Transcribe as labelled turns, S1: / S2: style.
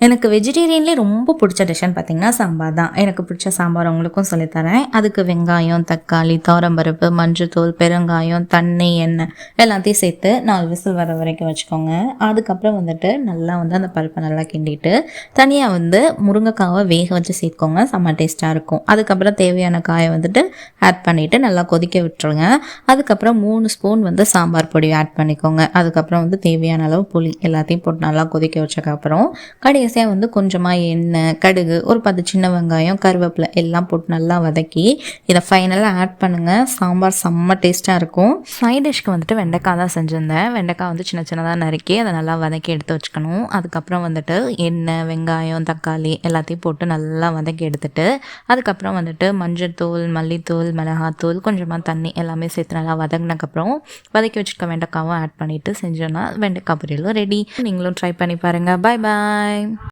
S1: எனக்கு வெஜிடேரியன்லேயே ரொம்ப பிடிச்ச டிஷ்ஷுன்னு பார்த்தீங்கன்னா சாம்பார் தான். எனக்கு பிடிச்ச சாம்பார் உங்களுக்கும் சொல்லித்தரேன். அதுக்கு வெங்காயம், தக்காளி, துவரம்பருப்பு, மஞ்சள்தூள், பெருங்காயம், தண்ணி, எண்ணெய் எல்லாத்தையும் சேர்த்து 4 விசில் வர வரைக்கும் வச்சுக்கோங்க. அதுக்கப்புறம் நல்லா அந்த பருப்பை நல்லா கிண்டிட்டு தனியாக முருங்கைக்காவை வேக வச்சு சேர்த்துக்கோங்க. செம்ம டேஸ்ட்டாக இருக்கும். அதுக்கப்புறம் தேவையான காயை ஆட் பண்ணிவிட்டு நல்லா கொதிக்க விட்டுருங்க. அதுக்கப்புறம் 3 ஸ்பூன் சாம்பார் பொடி ஆட் பண்ணிக்கோங்க. அதுக்கப்புறம் தேவையான அளவு புளி எல்லாத்தையும் போட்டு நல்லா கொதிக்க வச்சதுக்கப்புறம் கடைசியாக கொஞ்சமாக எண்ணெய், கடுகு, ஒரு 10 சின்ன வெங்காயம், கருவேப்பிலை எல்லாம் போட்டு நல்லா வதக்கி இதை ஃபைனலாக ஆட் பண்ணுங்கள். சாம்பார் செம்ம டேஸ்ட்டாக இருக்கும். சைட் டிஷ்க்கு வெண்டைக்காய் தான் செஞ்சுருந்தேன். வெண்டைக்காய் சின்ன சின்னதாக நறுக்கி அதை நல்லா வதக்கி எடுத்து வச்சுக்கணும். அதுக்கப்புறம் எண்ணெய், வெங்காயம், தக்காளி எல்லாத்தையும் போட்டு நல்லா வதக்கி எடுத்துட்டு அதுக்கப்புறம் மஞ்சள் தூள், மல்லித்தூள், மிளகாத்தூள், கொஞ்சமாக தண்ணி எல்லாமே சேர்த்து நல்லா வதங்கினதுக்கப்புறம் வதக்கி வச்சுருக்க வெண்டைக்காவும் ஆட் பண்ணிவிட்டு செஞ்சோன்னா வெண்டைக்காய் பொரியலும் ரெடி. நீங்களும் ட்ரை பண்ணி பாருங்கள். பாய் பாய்.